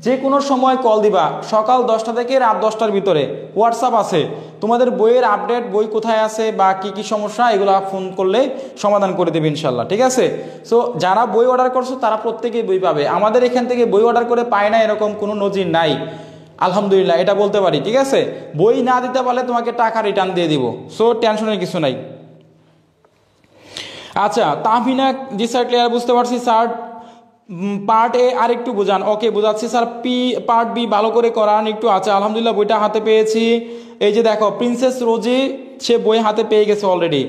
যে কোনো সময় কল দিবা, সকাল 10টা থেকে রাত 10টার ভিতরে। হোয়াটসঅ্যাপ আছে, তোমাদের বইয়ের আপডেট, বই কোথায় আছে বা কি কি সমস্যা, এগুলো ফোন করলে সমাধান করে দেবে ইনশাল্লাহ, ঠিক আছে। সো যারা বই অর্ডার করছো তারা প্রত্যেকেই বই পাবে। আমাদের এখান থেকে বই অর্ডার করে পায় না এরকম কোনো নজির নাই, আলহামদুলিল্লাহ, এটা বলতে পারি, ঠিক আছে। বই না দিতে পারলে তোমাকে টাকা রিটার্ন দিয়ে দিব, সো টেনশনের কিছু নাই। আচ্ছা, তাহমিনা, জি স্যার ক্লিয়ার, বুঝতে পারছি স্যার। পার্ট এ আর একটু বোঝান। ওকে, বোঝাচ্ছি স্যার। পার্ট বি ভালো করে করান একটু। আচ্ছা, আলহামদুলিল্লাহ বইটা হাতে পেয়েছি। এই যে দেখো, প্রিন্সেস রোজি, সে বই হাতে পেয়ে গেছে অলরেডি।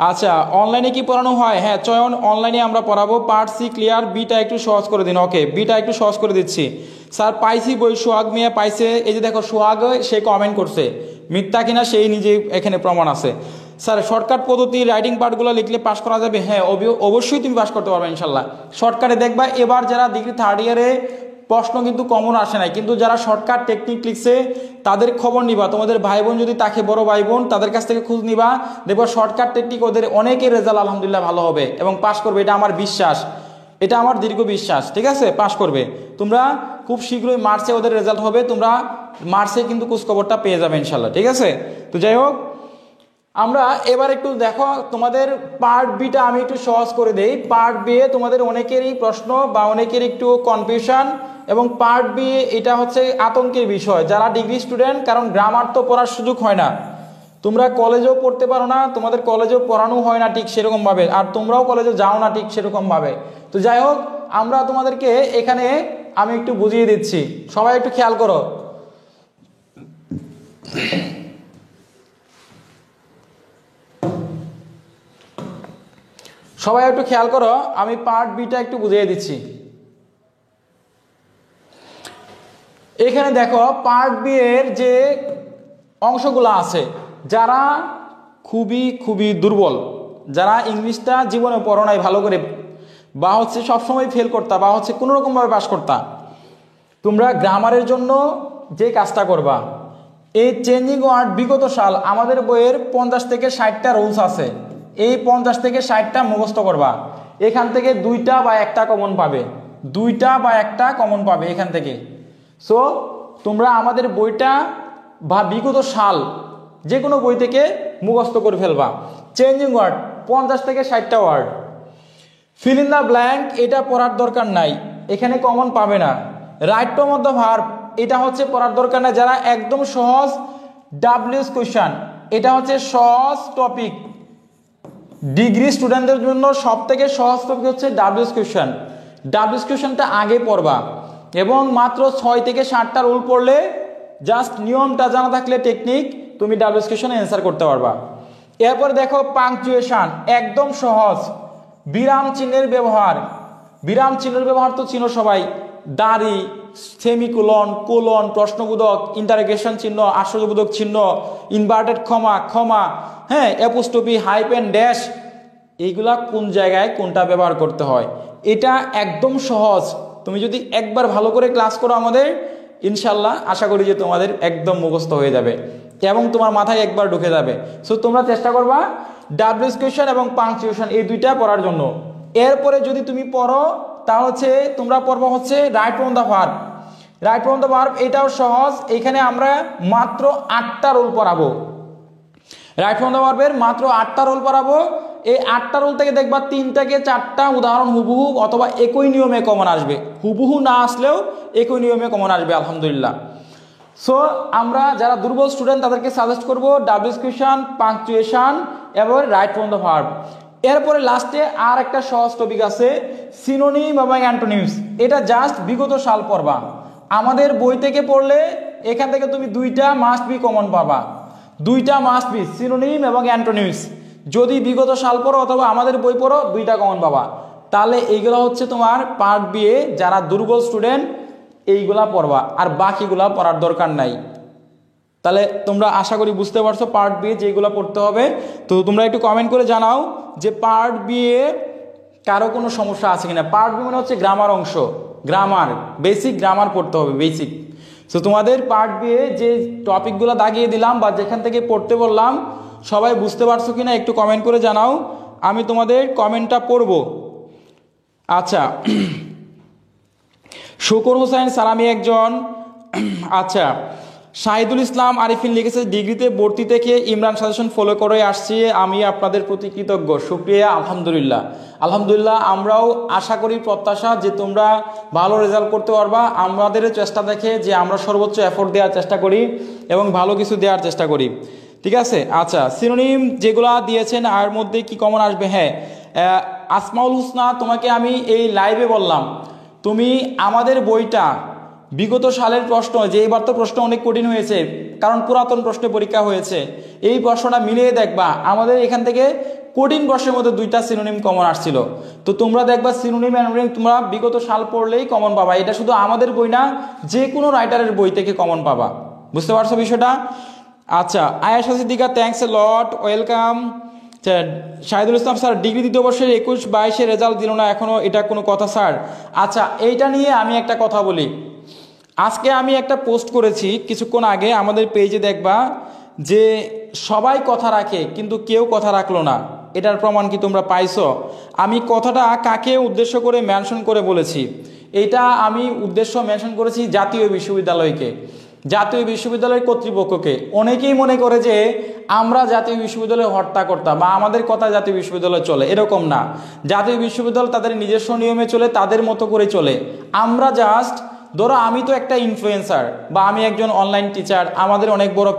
আচ্ছা, অনলাইনে কি পড়ানো হয়? হ্যাঁ চয়ন, অনলাইনে আমরা পড়াবো। পার্ট সি ক্লিয়ার, বিটা একটু সহজ করে দিন। ওকে, বিটা একটু সহজ করে দিচ্ছি স্যার। পাইছি বই, সোহাগ মিয়া পাইছে। এই যে দেখো, সোহাগ সে কমেন্ট করছে, মিথ্যা কিনা সেই নিজে এখানে প্রমাণ আছে। স্যার শর্টকাট পদ্ধতি রাইটিং পার্টগুলো লিখলে পাস করা যাবে? হ্যাঁ অবশ্যই তুমি পাস করতে পারবে ইনশাল্লাহ। শর্টকাটে দেখবা এবার যারা ডিগ্রি 3rd ইয়ারে প্রশ্ন কিন্তু কমন আসে নাই, কিন্তু যারা শর্টকাট টেকনিক লিখছে তাদের খবর নিবা। তোমাদের ভাই বোন যদি তাকে বড় ভাই বোন, তাদের কাছ থেকে খোঁজ নিবা, দেখবা শর্টকাট টেকনিক ওদের অনেকের রেজাল্ট আলহামদুলিল্লাহ ভালো হবে এবং পাস করবে। এটা আমার বিশ্বাস, এটা আমার দীর্ঘ বিশ্বাস, ঠিক আছে। পাস করবে তোমরা খুব শীঘ্রই। মার্চে ওদের রেজাল্ট হবে, তোমরা মার্চে কিন্তু খোঁজখবরটা পেয়ে যাবে ইনশাল্লাহ, ঠিক আছে। তো যাই হোক, আমরা এবার একটু দেখো, তোমাদের পার্ট বিটা আমি একটু সহজ করে দেই। পার্ট বি এ তোমাদের অনেকেরই প্রশ্ন বা অনেকের একটু কনফিউশন, এবং পার্ট বি এটা হচ্ছে আতঙ্কের বিষয় যারা ডিগ্রি স্টুডেন্ট, কারণ গ্রামার তো পড়ার সুযোগ হয় না। তোমরা কলেজেও পড়তে পারো না, তোমাদের কলেজেও পড়ানো হয় না ঠিক সেরকমভাবে, আর তোমরাও কলেজে যাও না ঠিক সেরকমভাবে। তো যাই হোক, আমরা তোমাদেরকে এখানে আমি একটু বুঝিয়ে দিচ্ছি, সবাই একটু খেয়াল করো। সবাই একটু খেয়াল করো, আমি পার্ট বিটা একটু বুঝিয়ে দিচ্ছি। এখানে দেখো, পার্ট বি এর যে অংশগুলো আছে, যারা খুবই দুর্বল, যারা ইংলিশটা জীবনে পড়ো নাই ভালো করে, বা হচ্ছে সবসময় ফেল করতা, বা হচ্ছে কোনো রকমভাবে পাস করতা, তোমরা গ্রামারের জন্য যে কাজটা করবা, এই চেঞ্জিং ওয়ার্ড বিগত সাল আমাদের বইয়ের 50 থেকে 60টা রুলস আছে। এই 50 থেকে 60টা মুখস্থ করবা। এখান থেকে 2টা বা 1টা কমন পাবে, 2টা বা 1টা কমন পাবে এখান থেকে। সো তোমরা আমাদের বইটা বা বিগত সাল যে কোনো বই থেকে মুখস্থ করে ফেলবা। চেঞ্জিং ওয়ার্ড 50 থেকে 60টা word. Fill in the blank এটা পড়ার দরকার নাই, এখানে কমন পাবে না। Right to of the verb এটা হচ্ছে পড়ার দরকার নাই। যারা একদম সহজ ডাব্লিউএস কোয়েশ্চন, এটা হচ্ছে সহজ টপিক। ডিগ্রি স্টুডেন্টদের জন্য সব থেকে সহজ টপিক হচ্ছে ডাব্লিউএস কোয়েশ্চন। ডাব্লিউএস কোয়েশ্চনটা আগে পড়বা, এবং মাত্র 6 থেকে 7টা রুল পড়লে, জাস্ট নিয়মটা জানা থাকলে টেকনিক, তুমি ডাব্লিউএস কোয়েশ্চনে অ্যান্সার করতে পারবা। এরপর দেখো পাংচুয়েশন, একদম সহজ। বিরাম চিহ্নের ব্যবহার, বিরাম চিহ্নের ব্যবহার তো চিনো সবাই, দাড়ি, সেমিকোলন, কোলন, প্রশ্নবোধক, ইন্টারোগেশন চিহ্ন, আশ্চর্যবোধক চিহ্ন, ইনভার্টেড ক্ষমা, হ্যাঁ, অ্যাপোস্ট্রফি, হাইপেন, ড্যাশ, এইগুলা কোন জায়গায় কোনটা ব্যবহার করতে হয়, এটা একদম সহজ। তুমি যদি একবার ভালো করে ক্লাস করো আমাদের, ইনশাল্লাহ আশা করি যে তোমাদের একদম মুখস্থ হয়ে যাবে এবং তোমার মাথায় একবার ঢুকে যাবে। সো তোমরা চেষ্টা করবা ডাব্লিউএস কোয়েশ্চন এবং পাংচুয়েশন এই দুইটা পড়ার জন্য। এরপরে যদি তুমি পড়ো তাহলে হচ্ছে তোমরা পড়বো হচ্ছে right on the verb. Right on the verb এটাও সহজ, এখানে আমরা মাত্র 8টা রুল পড়াবো। রাইট অন দ্য ভার্বের মাত্র 8টা রুল পড়াবো। এই 8টা রুল থেকে দেখবা 3 থেকে 4টা উদাহরণ হুবহু অথবা একই নিয়মে কমন আসবে, হুবহু না আসলেও একই নিয়মে কমন আসবে আলহামদুলিল্লাহ। সো আমরা যারা দুর্বল স্টুডেন্ট তাদেরকে সাজেস্ট করব ডাবল স্ক্রিপশন, পাংচুয়েশন এবং রাইট ফ্রম দ্য ভার্ব। এরপরে লাস্টে আর একটা সহজ টপিক আছে সিনোনিম এবং অ্যান্টোনিমস। এটা জাস্ট বিগত সাল পড়বা, আমাদের বই থেকে পড়লে এখান থেকে তুমি 2টা মাস্ট বি কমন পাবা, 2টা মাস্ট বি সিনোনিম এবং অ্যান্টোনিমস। যদি বিগত সাল পড়ো অথবা আমাদের বই পড়ো 2টা কমন পাবা। তাহলে এইগুলো হচ্ছে তোমার পার্ট বি এ, যারা দুর্বল স্টুডেন্ট এইগুলা পড়বা, আর বাকিগুলা পড়ার দরকার নাই। তাহলে তোমরা আশা করি বুঝতে পারছো পার্ট বি যেগুলো পড়তে হবে। তো তোমরা একটু কমেন্ট করে জানাও যে পার্ট বি এ কারো কোনো সমস্যা আছে কিনা। পার্ট বি মানে হচ্ছে গ্রামার অংশ, গ্রামার, বেসিক গ্রামার পড়তে হবে, বেসিক। সো তোমাদের পার্ট বি এ যে টপিকগুলো দাগিয়ে দিলাম বা যেখান থেকে পড়তে বললাম সবাই বুঝতে পারছো কিনা একটু কমেন্ট করে জানাও, আমি তোমাদের কমেন্টটা পড়ব। আচ্ছা, শুকুর হোসেন সালামি একজন। আচ্ছা, শাহিদুল ইসলাম আরিফিন লিখেছে ডিগ্রিতে ভর্তি থেকে ইমরান সাজেশন ফলো করে আসছি, আমি আপনাদের প্রতি কৃতজ্ঞ। শুকরিয়া, আলহামদুলিল্লাহ। আলহামদুলিল্লাহ, আমরাও আশা করি, প্রত্যাশা যে তোমরা ভালো রেজাল্ট করতে পারবা। আমাদের চেষ্টা দেখে যে আমরা সর্বোচ্চ এফোর্ট দেওয়ার চেষ্টা করি এবং ভালো কিছু দেওয়ার চেষ্টা করি, ঠিক আছে। আচ্ছা, সিনোনিম যেগুলা দিয়েছেন আর মধ্যে কি কমন আসবে? হ্যাঁ, আসমাউল হুসনা, তোমাকে আমি এই লাইভে বললাম তুমি আমাদের বইটা বিগত সালের প্রশ্ন, যে এবার তো প্রশ্ন অনেক কঠিন হয়েছে কারণ পুরাতন প্রশ্নে পরীক্ষা হয়েছে, এই প্রশ্নটা মিলিয়ে দেখবা আমাদের এখান থেকে কঠিন প্রশ্নের মধ্যে 2টা সিনোনিম কমন আসছিল। তো তোমরা দেখবা সিনোনিম অ্যান্টোনিম তোমরা বিগত সাল পড়লেই কমন পাবা। এটা শুধু আমাদের বই না, যে কোনো রাইটারের বই থেকে কমন পাবা। বুঝতে পারছো বিষয়টা? আচ্ছা, Ayesha Siddika, thanks a lot, welcome. Shahidul Islam sir, degree 2য় বর্ষের 21-22 রেজাল্ট দিল না এখনো, এটা কোনো কথা স্যার? আচ্ছা, এইটা নিয়ে আমি একটা কথা বলি। আজকে আমি একটা পোস্ট করেছি কিছুক্ষণ আগে, আমাদের পেজে দেখবা যে সবাই কথা রাখে কিন্তু কেউ কথা রাখলো না। এটার প্রমাণ কি তোমরা পাইছো? আমি কথাটা কাকে উদ্দেশ্য করে মেনশন করে বলেছি? এটা আমি উদ্দেশ্য মেনশন করেছি জাতীয় বিশ্ববিদ্যালয়কে, জাতীয় বিশ্ববিদ্যালয়ের কর্তৃপক্ষকে। অনেকেই মনে করে যে আমরা জাতীয় বিশ্ববিদ্যালয়ে হত্যা করতাম বা আমাদের কথা জাতীয় বিশ্ববিদ্যালয় চলে, এরকম না। জাতীয় বিশ্ববিদ্যালয় তাদের নিজস্ব নিয়মে চলে, তাদের মতো করে চলে। আমরা জাস্ট, ধরো আমি তো একটা ইনফ্লুয়েন্সার বা আমি একজন অনলাইন টিচার, আমাদের অনেক বড়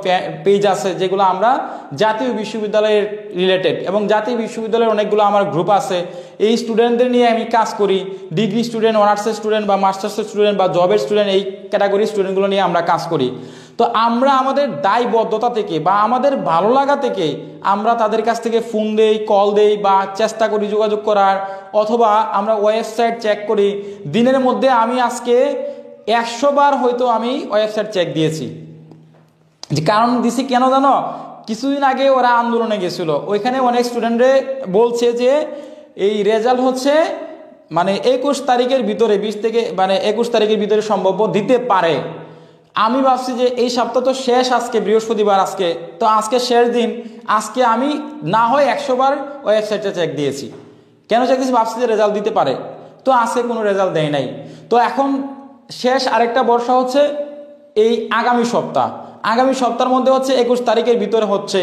পেজ আছে যেগুলো আমরা জাতীয় বিশ্ববিদ্যালয়ের রিলেটেড, এবং জাতীয় বিশ্ববিদ্যালয়ের অনেকগুলো আমার গ্রুপ আছে। এই স্টুডেন্টদের নিয়ে আমি কাজ করি, ডিগ্রি স্টুডেন্ট, অনার্সের স্টুডেন্ট বা মাস্টার্সের স্টুডেন্ট বা জবের স্টুডেন্ট, এই ক্যাটাগরি স্টুডেন্টগুলো নিয়ে আমরা কাজ করি। তো আমরা আমাদের দায়বদ্ধতা থেকে বা আমাদের ভালো লাগা থেকে আমরা তাদের কাছ থেকে ফোন দেই, কল দেই বা চেষ্টা করি যোগাযোগ করার, অথবা আমরা ওয়েবসাইট চেক করি। দিনের মধ্যে আমি আজকে 100 বার হয়তো আমি ওয়েবসাইট চেক দিয়েছি। যে কারণ দিছি কেন জানো? কিছুদিন আগে ওরা আন্দোলনে গেছিল, ওইখানে অনেক স্টুডেন্টরে বলছে যে এই রেজাল্ট হচ্ছে মানে 21 তারিখের ভিতরে, 20 থেকে মানে 21 তারিখের ভিতরে সম্ভব দিতে পারে। আমি ভাবছি যে এই সপ্তাহ তো শেষ, আজকে বৃহস্পতিবার, আজকে তো আজকে শেষ দিন, আজকে আমি না হয় 100 বার ওয়েবসাইটে চেক দিয়েছি। কেন চেক দিয়েছি? ভাবছি যে রেজাল্ট দিতে পারে, তো আজকে কোনো রেজাল্ট দেয় নাই। তো এখন শেষ আরেকটা বর্ষা হচ্ছে এই আগামী সপ্তাহ, আগামী সপ্তাহের মধ্যে হচ্ছে 21 তারিখের ভিতরে হচ্ছে।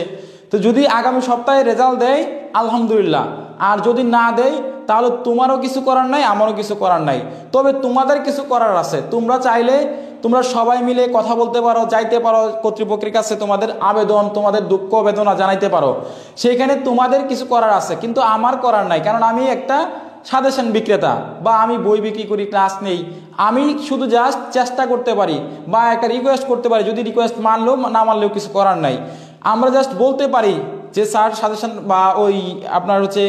তো যদি আগামী সপ্তাহে রেজাল্ট দেয় আলহামদুলিল্লাহ, আর যদি না দেয় তাহলে তোমারও কিছু করার নাই, আমারও কিছু করার নাই। তবে তোমাদের কিছু করার আছে, তোমরা চাইলে তোমরা সবাই মিলে কথা বলতে পারো, যাইতে পারো কর্তৃপক্ষের কাছে, তোমাদের আবেদন, তোমাদের দুঃখ বেদনা জানাইতে পারো, সেইখানে তোমাদের কিছু করার আছে। কিন্তু আমার করার নাই, কারণ আমি একটা সাজেশন বিক্রেতা বা আমি বই বিক্রি করি, ক্লাস নেই। আমি শুধু জাস্ট চেষ্টা করতে পারি বা একটা রিকোয়েস্ট করতে পারি, যদি রিকোয়েস্ট মানলেও না মানলেও কিছু করার নাই। আমরা জাস্ট বলতে পারি যে স্যার সাজেশন বা ওই আপনার হচ্ছে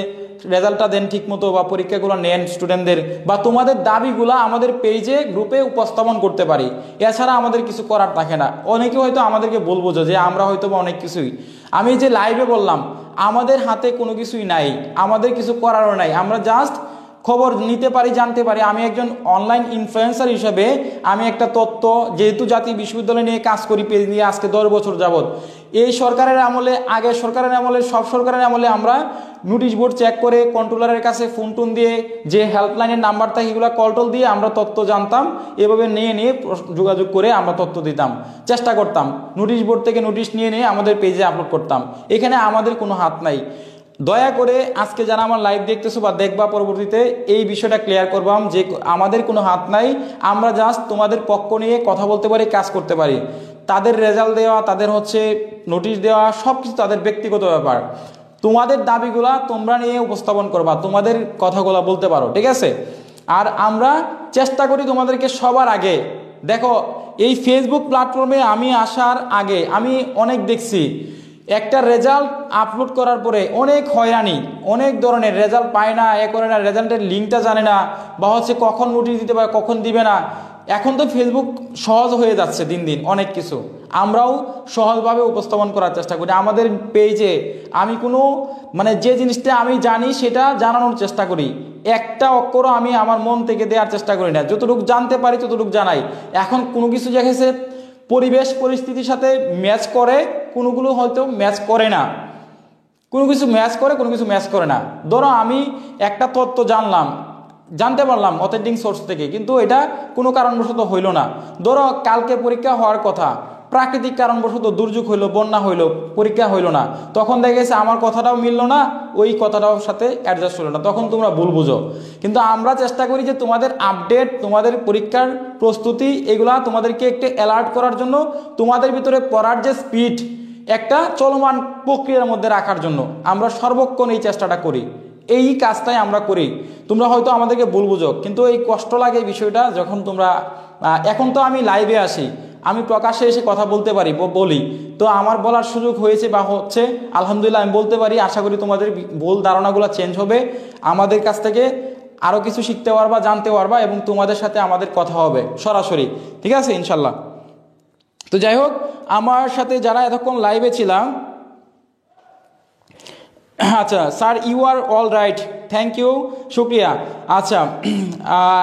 রেজাল্টটা দেন ঠিক মতো বা পরীক্ষাগুলো নেন স্টুডেন্টদের, বা তোমাদের দাবিগুলো আমাদের পেজে গ্রুপে উপস্থাপন করতে পারি। এছাড়া আমাদের কিছু করার থাকে না। অনেকে হয়তো আমাদেরকে বলবো যে আমরা হয়তো বা অনেক কিছুই, আমি যে লাইভে বললাম আমাদের হাতে কোনো কিছুই নাই, আমাদের কিছু করারও নাই। আমরা জাস্ট খবর নিতে পারি, জানতে পারি। আমি একজন অনলাইন ইনফ্লুয়েন্সার হিসেবে আমি একটা তথ্য, যেহেতু জাতীয় বিশ্ববিদ্যালয় নিয়ে কাজ করি পেজ নিয়ে আজকে 10 বছর যাবৎ, এই সরকারের আমলে, আগের সরকারের আমলে, সব সরকারের আমলে আমরা নোটিশ বোর্ড চেক করে কন্ট্রোলারের কাছে ফোন টোন দিয়ে, যে হেল্পলাইনের নাম্বার থাকে এগুলো কল টল দিয়ে আমরা তথ্য জানতাম, এভাবে নিয়ে নিয়ে যোগাযোগ করে আমরা তথ্য দিতাম, চেষ্টা করতাম। নোটিশ বোর্ড থেকে নোটিশ নিয়ে নিয়ে আমাদের পেজে আপলোড করতাম। এখানে আমাদের কোনো হাত নাই। দয়া করে আজকে যারা আমার লাইভ দেখতেছো বা দেখবা পরবর্তীতে এই বিষয়টা ক্লিয়ার করবাম যে আমাদের কোনো হাত নাই, আমরা জাস্ট তোমাদের পক্ষ নিয়ে কথা বলতে পারি, কাজ করতে পারি। তাদের রেজাল্ট দেওয়া, তাদের হচ্ছে নোটিশ দেওয়া সব কিছু তাদের ব্যক্তিগত ব্যাপার। তোমাদের দাবিগুলা তোমরা নিয়ে উপস্থাপন করবা, তোমাদের কথাগুলো বলতে পারো, ঠিক আছে। আর আমরা চেষ্টা করি তোমাদেরকে সবার আগে, দেখো এই ফেসবুক প্ল্যাটফর্মে আমি আসার আগে আমি অনেক দেখছি একটা রেজাল্ট আপলোড করার পরে অনেক হয়রানি, অনেক ধরনের রেজাল্ট পায় না, এ করে না, রেজাল্টের লিঙ্কটা জানে না, বা হচ্ছে কখন নোটিশ দিতে পারে কখন দিবে না। এখন তো ফেসবুক সহজ হয়ে যাচ্ছে দিন দিন অনেক কিছু, আমরাও সহজভাবে উপস্থাপন করার চেষ্টা করি আমাদের পেজে। আমি কোনো মানে যে জিনিসটা আমি জানি সেটা জানানোর চেষ্টা করি, একটা অক্ষরও আমি আমার মন থেকে দেওয়ার চেষ্টা করি না, যতটুকু জানতে পারি ততটুকু জানাই। এখন কোনো কিছু দেখেছে পরিবেশ পরিস্থিতির সাথে ম্যাচ করে, কোনোগুলো হয়তো ম্যাচ করে না, কোনো কিছু ম্যাচ করে, কোনো কিছু ম্যাচ করে না। ধরো আমি একটা তথ্য জানতে পারলাম অথেন্টিক সোর্স থেকে, কিন্তু এটা কোনো কারণবশত হইল না। ধরো কালকে পরীক্ষা হওয়ার কথা, প্রাকৃতিক কারণবশত দুর্যোগ হইলো, বন্যা হইলো, পরীক্ষা হইল না, তখন দেখা গেছে আমার কথাটাও মিললো না, ওই কথাটাও সাথে অ্যাডজাস্ট হলো না, তখন তোমরা ভুল বুঝো। কিন্তু আমরা চেষ্টা করি যে তোমাদের আপডেট, তোমাদের পরীক্ষার প্রস্তুতি এগুলা তোমাদেরকে একটু অ্যালার্ট করার জন্য, তোমাদের ভিতরে পড়ার যে স্পিড একটা চলমান প্রক্রিয়ার মধ্যে রাখার জন্য আমরা সর্বক্ষণ এই চেষ্টাটা করি, এই কাজটাই আমরা করি। তোমরা হয়তো আমাদেরকে ভুল বুঝো, কিন্তু এই কষ্ট লাগে বিষয়টা যখন তোমরা, এখন তো আমি লাইভে আসি, আমি প্রকাশ্যে এসে কথা বলতে পারি, বলি, তো আমার বলার সুযোগ হয়েছে বা হচ্ছে, আলহামদুলিল্লাহ আমি বলতে পারি। আশা করি তোমাদের ভুল ধারণাগুলো চেঞ্জ হবে, আমাদের কাছ থেকে আরও কিছু শিখতে পারবা, জানতে পারবা, এবং তোমাদের সাথে আমাদের কথা হবে সরাসরি, ঠিক আছে ইনশাল্লাহ। তো যাই হোক, আমার সাথে যারা এতক্ষণ লাইভে ছিলাম, আচ্ছা sir you are all right, thank you, শুক্রিয়া। আচ্ছা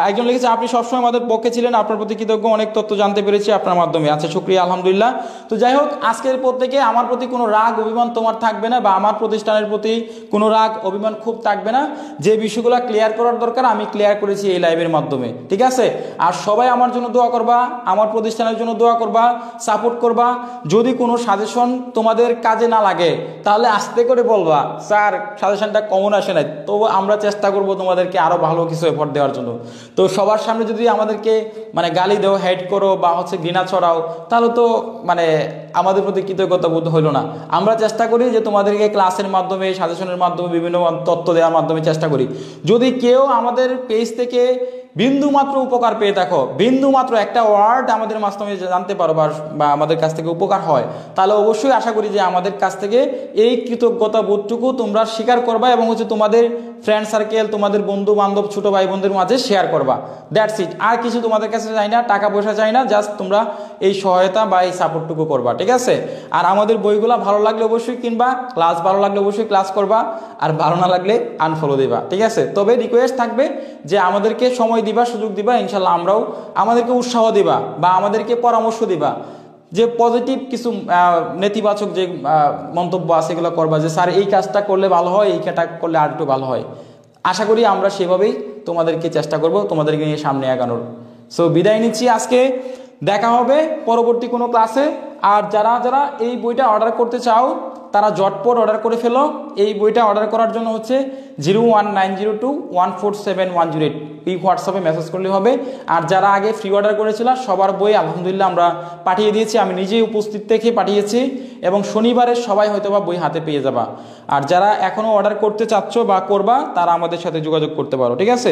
একজন লিখেছে আপনি সবসময় আমাদের পক্ষে ছিলেন, আপনার প্রতি কৃতজ্ঞ, অনেক তথ্য জানতে পেরেছি আপনার মাধ্যমে। আচ্ছা শুক্রিয়া, আলহামদুলিল্লাহ। তো যাই হোক, আজকের পর থেকে আমার প্রতি কোনো রাগ অভিমান তোমার থাকবে না, বা আমার প্রতিষ্ঠানের প্রতি কোনো রাগ অভিমান খুব থাকবে না। যে বিষয়গুলো ক্লিয়ার করার দরকার আমি ক্লিয়ার করেছি এই লাইভের মাধ্যমে, ঠিক আছে। আর সবাই আমার জন্য দোয়া করবা, আমার প্রতিষ্ঠানের জন্য দোয়া করবা, সাপোর্ট করবা। যদি কোনো সাজেশন তোমাদের কাজে না লাগে তাহলে আস্তে করে বলবা, স্যার সাজেশনটা কমন আসে নাই, তো আমরা চেষ্টা করব তোমাদেরকে আরও ভালো কিছু এফোর্ট দেওয়ার জন্য। তো সবার সামনে যদি আমাদেরকে মানে গালি দাও, হেড করো, বা হচ্ছে ঘৃণা ছড়াও, তাহলে তো মানে আমাদের প্রতি কৃতজ্ঞতা বোধ হইল না। আমরা চেষ্টা করি যে তোমাদেরকে ক্লাসের মাধ্যমে, সাজেশনের মাধ্যমে, বিভিন্ন তথ্য দেওয়ার মাধ্যমে চেষ্টা করি। যদি কেউ আমাদের পেজ থেকে বিন্দু মাত্র উপকার পেয়ে থাকো, বিন্দু মাত্র একটা ওয়ার্ড আমাদের মাধ্যমে জানতে পারো, বা আমাদের কাছ থেকে উপকার হয়, তাহলে অবশ্যই আশা করি যে আমাদের কাছ থেকে এই কৃতজ্ঞতা বোধটুকু তোমরা স্বীকার করবা, এবং হচ্ছে তোমাদের ফ্রেন্ড সার্কেল, তোমাদের বন্ধু বান্ধব, ছোট ভাই বোনদের মাঝে শেয়ার করবা। দ্যাটস ইট, আর কিছু তোমাদের কাছে চাই না, টাকা পয়সা চাই না, জাস্ট তোমরা এই সহায়তা বা এই সাপোর্টটুকু করবা, ঠিক আছে। আর আমাদের বইগুলো ভালো লাগলে অবশ্যই কিনবা, ক্লাস ভালো লাগলে অবশ্যই ক্লাস করবা, আর ভালো না লাগলে আনফলো দিবা, ঠিক আছে। তবে রিকোয়েস্ট থাকবে যে আমাদেরকে সময় দিবা, সুযোগ দিবা, ইনশাল্লাহ আমরাও, আমাদেরকে উৎসাহ দিবা বা আমাদেরকে পরামর্শ দিবা, যে পজিটিভ কিছু নেতিবাচক যে মন্তব্য আছে এগুলো করবা, যে স্যার এই কাজটা করলে ভালো হয়, এই কাজটা করলে আর একটু ভালো হয়। আশা করি আমরা সেভাবেই তোমাদেরকে চেষ্টা করব তোমাদেরকে নিয়ে সামনে এগানোর। সো বিদায় নিচ্ছি আজকে, দেখা হবে পরবর্তী কোনো ক্লাসে। আর যারা যারা এই বইটা অর্ডার করতে চাও তারা ঝটপট অর্ডার করে ফেলো। এই বইটা অর্ডার করার জন্য হচ্ছে 01902147108 এই হোয়াটসঅ্যাপে মেসেজ করলে হবে। আর যারা আগে ফ্রি অর্ডার করেছিল সবার বই আলহামদুলিল্লাহ আমরা পাঠিয়ে দিয়েছি, আমি নিজেই উপস্থিত থেকে পাঠিয়েছি, এবং শনিবারে সবাই হয়তোবা বই হাতে পেয়ে যাবা। আর যারা এখনও অর্ডার করতে চাচ্ছ বা করবা তারা আমাদের সাথে যোগাযোগ করতে পারো, ঠিক আছে।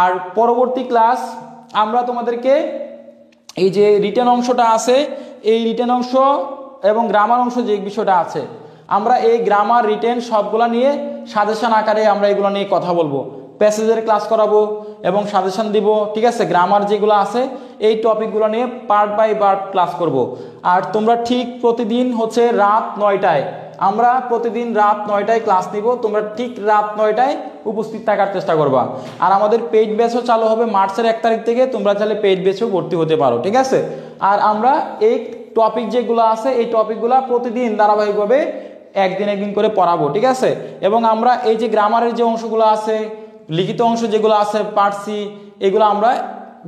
আর পরবর্তী ক্লাস আমরা তোমাদেরকে এই যে রিটেন অংশটা আছে, এই রিটেন অংশ এবং গ্রামার অংশ যে বিষয়টা আছে, আমরা এই গ্রামার রিটেন সবগুলা নিয়ে সাজেশন আকারে আমরা এগুলো নিয়ে কথা বলবো, প্যাসেজের ক্লাস করাবো এবং সাজেশন দিব, ঠিক আছে। গ্রামার যেগুলো আছে এই টপিকগুলো নিয়ে পার্ট বাই পার্ট ক্লাস করব। আর তোমরা ঠিক প্রতিদিন হচ্ছে রাত 9টায়, আমরা প্রতিদিন রাত 9টায় ক্লাস নিব, তোমরা ঠিক রাত 9টায় উপস্থিত থাকার চেষ্টা করবা। আর আমাদের পেইড ব্যাচও চালু হবে মার্চের 1 তারিখ থেকে, তোমরা চাইলে পেইড ব্যাচেও ভর্তি হতে পারো, ঠিক আছে। আর আমরা এই টপিক যেগুলো আছে এই টপিকগুলো প্রতিদিন ধারাবাহিকভাবে একদিন করে পড়াবো, ঠিক আছে। এবং আমরা এই যে গ্রামারের যে অংশগুলো আছে, লিখিত অংশ যেগুলো আছে পার্ট সি, এগুলো আমরা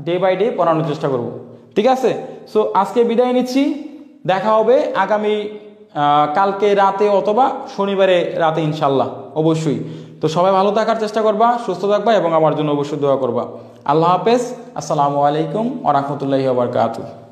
ডে বাই ডে পড়ানোর চেষ্টা করব, ঠিক আছে। সো আজকে বিদায় নিচ্ছি, দেখা হবে আগামী কালকে রাতে অথবা শনিবারে রাতে ইনশাল্লাহ অবশ্যই। তো সবাই ভালো থাকার চেষ্টা করবা, সুস্থ থাকবা এবং আমার জন্য অবশ্যই দোয়া করবা। আল্লাহ হাফেজ। আসসালামু আলাইকুম ওয়া রাহমাতুল্লাহি ওয়া বারাকাতুহু।